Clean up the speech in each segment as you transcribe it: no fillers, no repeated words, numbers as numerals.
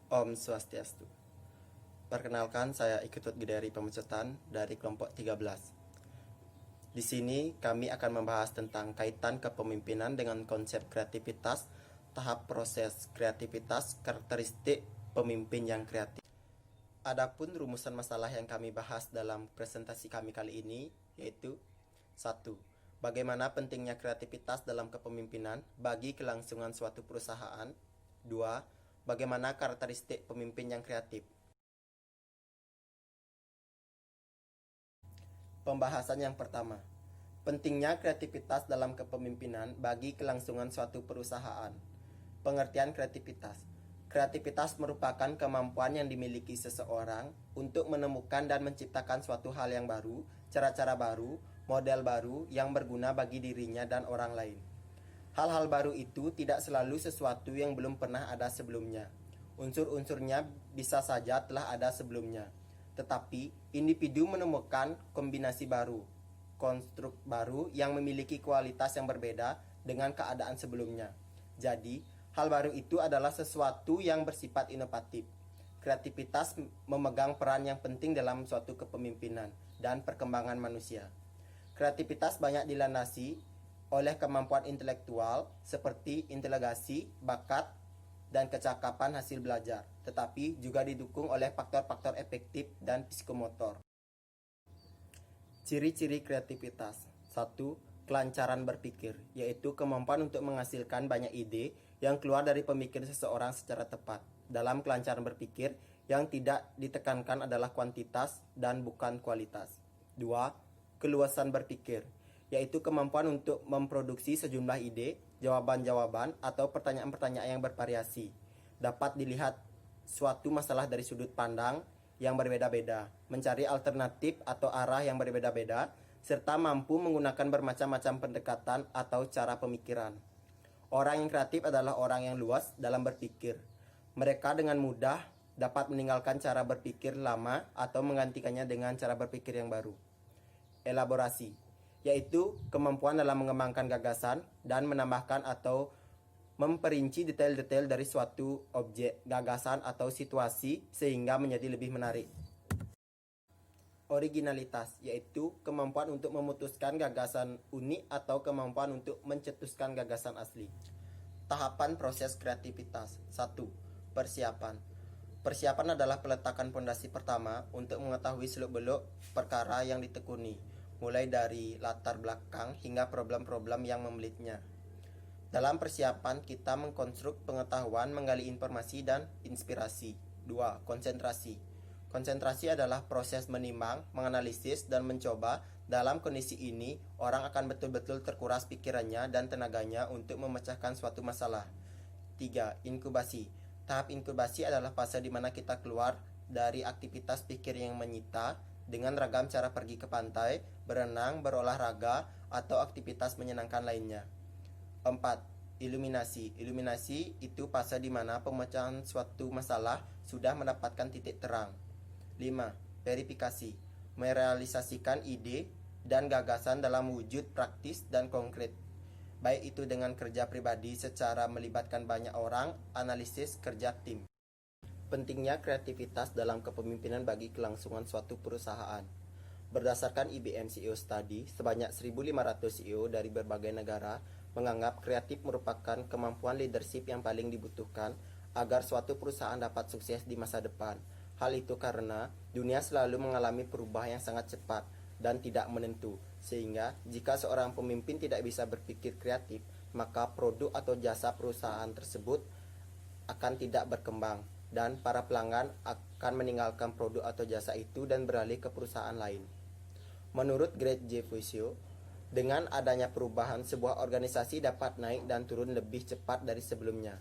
Om Swastiastu. Perkenalkan, saya Iketut Gideri Pemecutan dari kelompok 13. Di sini kami akan membahas tentang kaitan kepemimpinan dengan konsep kreativitas, tahap proses kreativitas, karakteristik pemimpin yang kreatif. Adapun rumusan masalah yang kami bahas dalam presentasi kami kali ini yaitu 1. Bagaimana pentingnya kreativitas dalam kepemimpinan bagi kelangsungan suatu perusahaan. 2. Bagaimana karakteristik pemimpin yang kreatif. Pembahasan yang pertama, pentingnya kreativitas dalam kepemimpinan bagi kelangsungan suatu perusahaan. Pengertian kreativitas. Kreativitas merupakan kemampuan yang dimiliki seseorang untuk menemukan dan menciptakan suatu hal yang baru, cara-cara baru, model baru yang berguna bagi dirinya dan orang lain. Hal-hal baru itu tidak selalu sesuatu yang belum pernah ada sebelumnya. Unsur-unsurnya bisa saja telah ada sebelumnya. Tetapi, individu menemukan kombinasi baru, konstruk baru yang memiliki kualitas yang berbeda dengan keadaan sebelumnya. Jadi, hal baru itu adalah sesuatu yang bersifat inovatif. Kreativitas memegang peran yang penting dalam suatu kepemimpinan dan perkembangan manusia. Kreativitas banyak dilandasi oleh kemampuan intelektual seperti inteligasi, bakat, dan kecakapan hasil belajar, tetapi juga didukung oleh faktor-faktor efektif dan psikomotor. Ciri-ciri kreativitas. 1. Kelancaran berpikir, yaitu kemampuan untuk menghasilkan banyak ide yang keluar dari pemikiran seseorang secara tepat. Dalam kelancaran berpikir, yang tidak ditekankan adalah kuantitas dan bukan kualitas. 2. Keluasan berpikir, yaitu kemampuan untuk memproduksi sejumlah ide, jawaban-jawaban, atau pertanyaan-pertanyaan yang bervariasi. Dapat dilihat suatu masalah dari sudut pandang yang berbeda-beda, mencari alternatif atau arah yang berbeda-beda, serta mampu menggunakan bermacam-macam pendekatan atau cara pemikiran. Orang yang kreatif adalah orang yang luas dalam berpikir. Mereka dengan mudah dapat meninggalkan cara berpikir lama atau menggantikannya dengan cara berpikir yang baru. Elaborasi, yaitu kemampuan dalam mengembangkan gagasan dan menambahkan atau memperinci detail-detail dari suatu objek, gagasan, atau situasi sehingga menjadi lebih menarik. Originalitas, yaitu kemampuan untuk memutuskan gagasan unik atau kemampuan untuk mencetuskan gagasan asli. Tahapan proses kreativitas. 1. Persiapan. Persiapan adalah peletakan fondasi pertama untuk mengetahui seluk-beluk perkara yang ditekuni, mulai dari latar belakang hingga problem-problem yang membelitnya. Dalam persiapan, kita mengkonstruk pengetahuan, menggali informasi, dan inspirasi. 2. Konsentrasi. Konsentrasi adalah proses menimbang, menganalisis, dan mencoba. Dalam kondisi ini, orang akan betul-betul terkuras pikirannya dan tenaganya untuk memecahkan suatu masalah. 3. Inkubasi. Tahap inkubasi adalah fase di mana kita keluar dari aktivitas pikir yang menyita dengan ragam cara pergi ke pantai, berenang, berolahraga, atau aktivitas menyenangkan lainnya. 4. Iluminasi. Iluminasi itu fase di mana pemecahan suatu masalah sudah mendapatkan titik terang. 5. Verifikasi. Merealisasikan ide dan gagasan dalam wujud praktis dan konkret, baik itu dengan kerja pribadi secara melibatkan banyak orang, analisis kerja tim. Pentingnya kreativitas dalam kepemimpinan bagi kelangsungan suatu perusahaan. Berdasarkan IBM CEO Study, sebanyak 1.500 CEO dari berbagai negara menganggap kreatif merupakan kemampuan leadership yang paling dibutuhkan agar suatu perusahaan dapat sukses di masa depan. Hal itu karena dunia selalu mengalami perubahan yang sangat cepat dan tidak menentu, sehingga jika seorang pemimpin tidak bisa berpikir kreatif, maka produk atau jasa perusahaan tersebut akan tidak berkembang dan para pelanggan akan meninggalkan produk atau jasa itu dan beralih ke perusahaan lain. Menurut Greg J. Fusio, dengan adanya perubahan, sebuah organisasi dapat naik dan turun lebih cepat dari sebelumnya.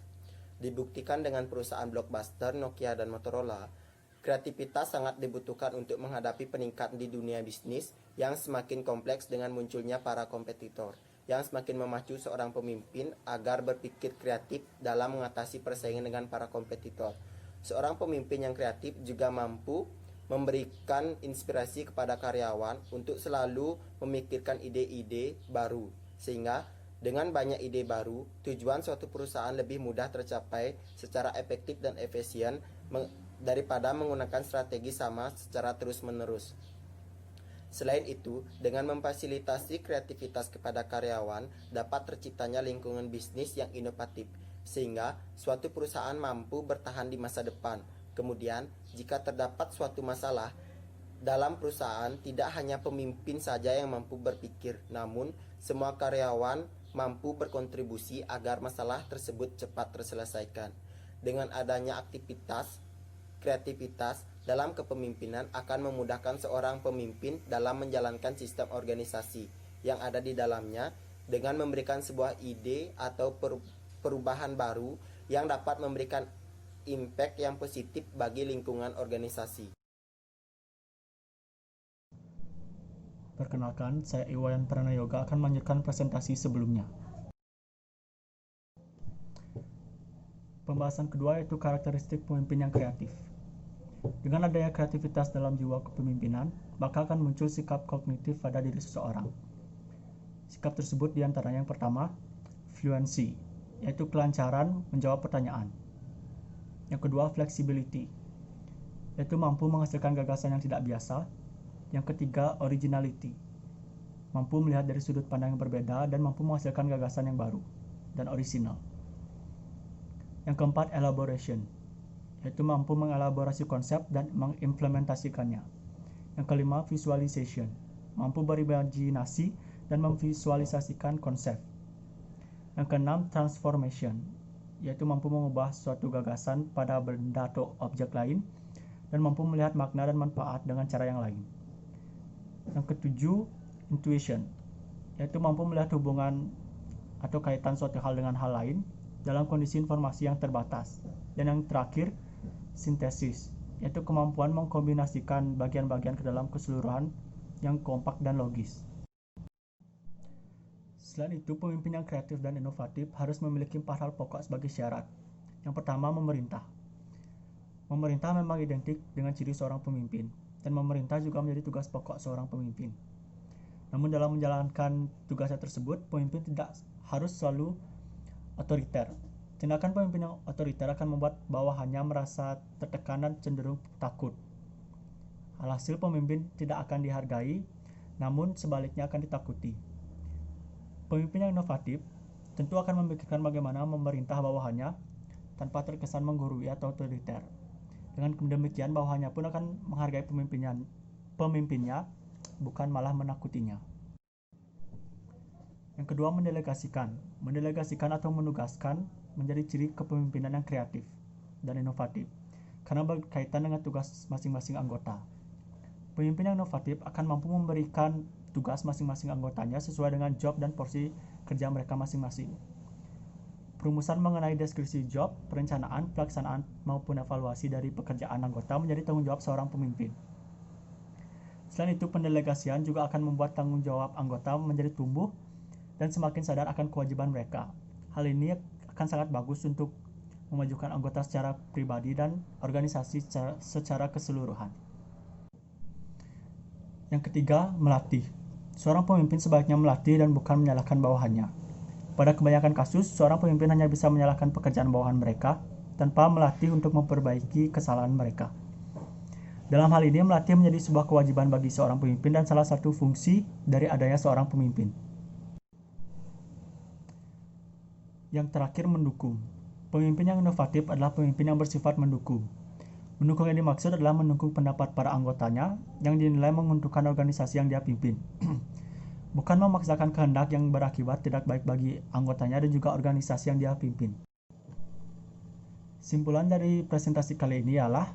Dibuktikan dengan perusahaan blockbuster Nokia dan Motorola, kreativitas sangat dibutuhkan untuk menghadapi peningkatan di dunia bisnis yang semakin kompleks dengan munculnya para kompetitor, yang semakin memacu seorang pemimpin agar berpikir kreatif dalam mengatasi persaingan dengan para kompetitor. Seorang pemimpin yang kreatif juga mampu memberikan inspirasi kepada karyawan untuk selalu memikirkan ide-ide baru, sehingga Dengan banyak ide baru, tujuan suatu perusahaan lebih mudah tercapai secara efektif dan efisien daripada menggunakan strategi sama secara terus-menerus. Selain itu, dengan memfasilitasi kreativitas kepada karyawan, dapat terciptanya lingkungan bisnis yang inovatif, sehingga suatu perusahaan mampu bertahan di masa depan. Kemudian, jika terdapat suatu masalah dalam perusahaan, tidak hanya pemimpin saja yang mampu berpikir, namun semua karyawan mampu berkontribusi agar masalah tersebut cepat terselesaikan. Dengan adanya kreativitas dalam kepemimpinan akan memudahkan seorang pemimpin dalam menjalankan sistem organisasi yang ada di dalamnya dengan memberikan sebuah ide atau perubahan baru yang dapat memberikan impact yang positif bagi lingkungan organisasi. Perkenalkan, saya Iwayan Pranayoga akan melanjutkan presentasi sebelumnya. Pembahasan kedua yaitu karakteristik pemimpin yang kreatif. Dengan adanya kreativitas dalam jiwa kepemimpinan, maka akan muncul sikap kognitif pada diri seseorang. Sikap tersebut diantaranya yang pertama, fluency, yaitu kelancaran menjawab pertanyaan. Yang kedua, flexibility, yaitu mampu menghasilkan gagasan yang tidak biasa. Yang ketiga, originality, mampu melihat dari sudut pandang yang berbeda dan mampu menghasilkan gagasan yang baru dan orisinal. Yang keempat, elaboration, yaitu mampu mengelaborasi konsep dan mengimplementasikannya. Yang kelima, visualization, mampu berimajinasi dan memvisualisasikan konsep. Yang keenam, transformation, yaitu mampu mengubah suatu gagasan pada benda atau objek lain dan mampu melihat makna dan manfaat dengan cara yang lain. Yang ketujuh, intuition, yaitu mampu melihat hubungan atau kaitan suatu hal dengan hal lain dalam kondisi informasi yang terbatas. Dan yang terakhir, sintesis, yaitu kemampuan mengkombinasikan bagian-bagian ke dalam keseluruhan yang kompak dan logis. Selain itu, pemimpin yang kreatif dan inovatif harus memiliki 4 hal pokok sebagai syarat. Yang pertama, memerintah. Memerintah memang identik dengan ciri seorang pemimpin, dan memerintah juga menjadi tugas pokok seorang pemimpin. Namun dalam menjalankan tugasnya tersebut, pemimpin tidak harus selalu otoriter. Tindakan pemimpin yang otoriter akan membuat bawahannya merasa tertekan dan cenderung takut. Alhasil pemimpin tidak akan dihargai, namun sebaliknya akan ditakuti. Pemimpin yang inovatif tentu akan memikirkan bagaimana memerintah bawahannya tanpa terkesan menggurui atau otoriter. Dengan demikian bawahannya pun akan menghargai pemimpinnya, bukan malah menakutinya. Yang kedua, mendelegasikan. Mendelegasikan atau menugaskan menjadi ciri kepemimpinan yang kreatif dan inovatif, karena berkaitan dengan tugas masing-masing anggota. Pemimpin yang inovatif akan mampu memberikan tugas masing-masing anggotanya sesuai dengan job dan porsi kerja mereka masing-masing. Perumusan mengenai deskripsi job, perencanaan, pelaksanaan, maupun evaluasi dari pekerjaan anggota menjadi tanggung jawab seorang pemimpin. Selain itu, pendelegasian juga akan membuat tanggung jawab anggota menjadi tumbuh dan semakin sadar akan kewajiban mereka. Hal ini akan sangat bagus untuk memajukan anggota secara pribadi dan organisasi secara keseluruhan. Yang ketiga, melatih. Seorang pemimpin sebaiknya melatih dan bukan menyalahkan bawahannya. Pada kebanyakan kasus, seorang pemimpin hanya bisa menyalahkan pekerjaan bawahan mereka tanpa melatih untuk memperbaiki kesalahan mereka. Dalam hal ini, melatih menjadi sebuah kewajiban bagi seorang pemimpin dan salah satu fungsi dari adanya seorang pemimpin. Yang terakhir, mendukung. Pemimpin yang inovatif adalah pemimpin yang bersifat mendukung. Mendukung yang dimaksud adalah mendukung pendapat para anggotanya yang dinilai menguntungkan organisasi yang dia pimpin. Bukan memaksakan kehendak yang berakibat tidak baik bagi anggotanya dan juga organisasi yang dia pimpin. Simpulan dari presentasi kali ini ialah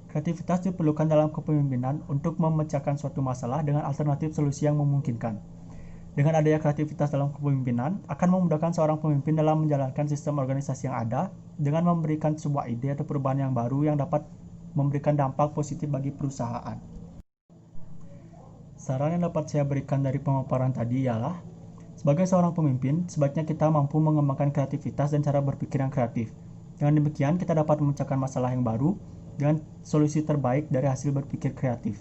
kreativitas diperlukan dalam kepemimpinan untuk memecahkan suatu masalah dengan alternatif solusi yang memungkinkan. Dengan adanya kreativitas dalam kepemimpinan akan memudahkan seorang pemimpin dalam menjalankan sistem organisasi yang ada dengan memberikan sebuah ide atau perubahan yang baru yang dapat memberikan dampak positif bagi perusahaan. Saran yang dapat saya berikan dari pemaparan tadi ialah, sebagai seorang pemimpin, sebaiknya kita mampu mengembangkan kreativitas dan cara berpikir yang kreatif. Dengan demikian, kita dapat memecahkan masalah yang baru dengan solusi terbaik dari hasil berpikir kreatif.